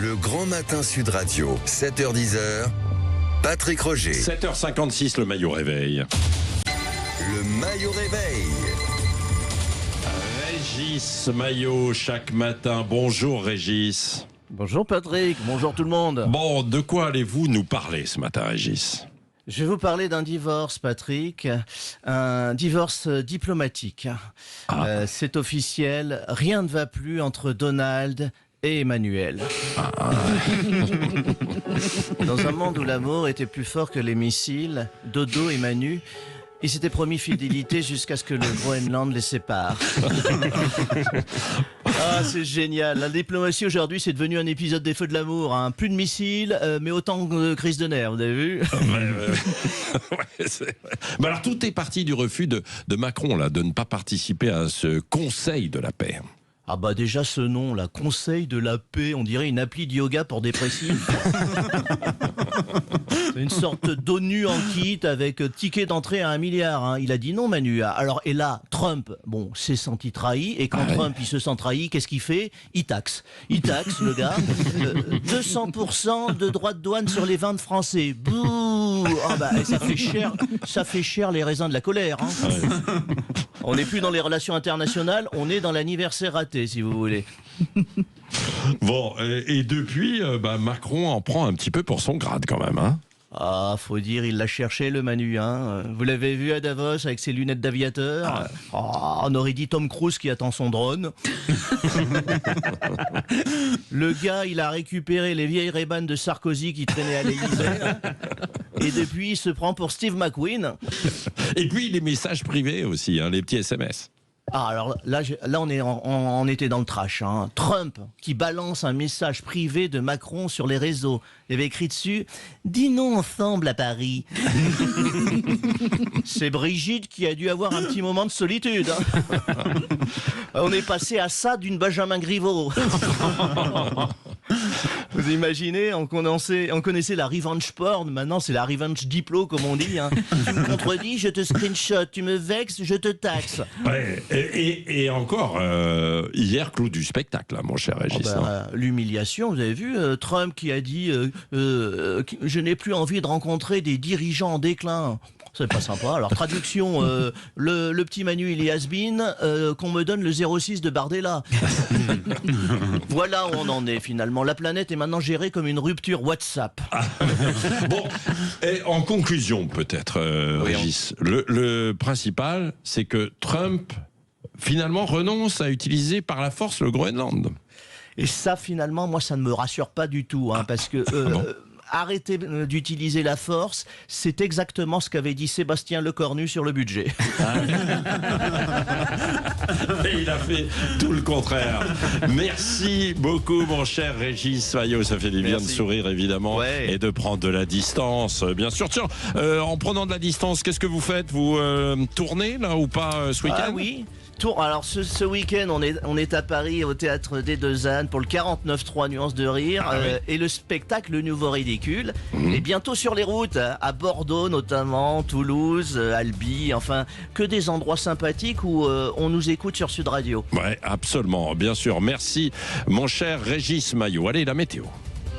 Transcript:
Le Grand Matin Sud Radio, 7h-10h, Patrick Roger. 7h56, le maillot réveil. Le maillot réveil. Régis Maillot, chaque matin. Bonjour Régis. Bonjour Patrick, bonjour tout le monde. Bon, de quoi allez-vous nous parler ce matin, Régis ? Je vais vous parler d'un divorce, Patrick, un divorce diplomatique. C'est officiel, rien ne va plus entre Donald et Emmanuel. Dans un monde où l'amour était plus fort que les missiles, Dodo et Manu, ils s'étaient promis fidélité jusqu'à ce que le Groenland les sépare. Ah, c'est génial. La diplomatie aujourd'hui, c'est devenu un épisode des Feux de l'amour. Hein. Plus de missiles, mais autant de crise de nerfs, vous avez vu ? Mais alors, tout est parti du refus de Macron là, de ne pas participer à ce Conseil de la paix. Ah bah déjà ce nom, là, Conseil de la paix, on dirait une appli de yoga pour dépressifs. Une sorte d'ONU en kit avec ticket d'entrée à 1 milliard. Hein. Il a dit non, Manu. Alors, et là, Trump, bon, s'est senti trahi. Et quand Trump, il se sent trahi, qu'est-ce qu'il fait ? Il taxe. Il taxe, le gars. 200% de droits de douane sur les vins de français. Bouh ! Ah bah, ça fait cher les raisins de la colère. Hein. On n'est plus dans les relations internationales, on est dans l'anniversaire raté, si vous voulez. Bon, et depuis, Macron en prend un petit peu pour son grade quand même, hein. Ah, faut dire, il l'a cherché, le Manu, hein. Vous l'avez vu à Davos avec ses lunettes d'aviateur. On aurait dit Tom Cruise qui attend son drone. Le gars, il a récupéré les vieilles Ray-Ban de Sarkozy qui traînaient à l'Élysée. Et depuis, il se prend pour Steve McQueen. Et puis, les messages privés aussi, hein, les petits SMS. Ah, alors là on était dans le trash. Hein. Trump qui balance un message privé de Macron sur les réseaux. Il avait écrit dessus « Dînons ensemble à Paris ». C'est Brigitte qui a dû avoir un petit moment de solitude. Hein. On est passé à ça d'une Benjamin Griveaux. Vous imaginez, on connaissait la revenge porn, maintenant c'est la revenge diplo comme on dit. Hein. Tu me contredis, je te screenshot, tu me vexes, je te taxe. Ouais, et encore, hier, clou du spectacle, là, mon cher Régis. L'humiliation, vous avez vu, Trump qui a dit je n'ai plus envie de rencontrer des dirigeants en déclin. C'est pas sympa. Alors traduction, le petit Manu il est has-been, qu'on me donne le 06 de Bardella. Voilà où on en est finalement. La planète est maintenant gérée comme une rupture WhatsApp. Bon, et en conclusion peut-être, Régis, le principal, c'est que Trump finalement renonce à utiliser par la force le Groenland. Et ça finalement, moi ça ne me rassure pas du tout, hein, parce que... Arrêtez d'utiliser la force, c'est exactement ce qu'avait dit Sébastien Lecornu sur le budget. Et il a fait tout le contraire. Merci beaucoup, mon cher Régis Maillot. Ça fait du bien de sourire, évidemment, et de prendre de la distance, bien sûr. Tiens, en prenant de la distance, qu'est-ce que vous faites ? Vous tournez, là, ou pas, ce week-end ? Ah oui. Alors ce week-end, on est à Paris au Théâtre des Deux Ânes pour le 49.3 Nuances de Rire et le spectacle Le Nouveau Ridicule. Et bientôt sur les routes, à Bordeaux notamment, Toulouse, Albi, enfin que des endroits sympathiques où on nous écoute sur Sud Radio. Ouais, absolument, bien sûr. Merci, mon cher Régis Maillot. Allez, la météo.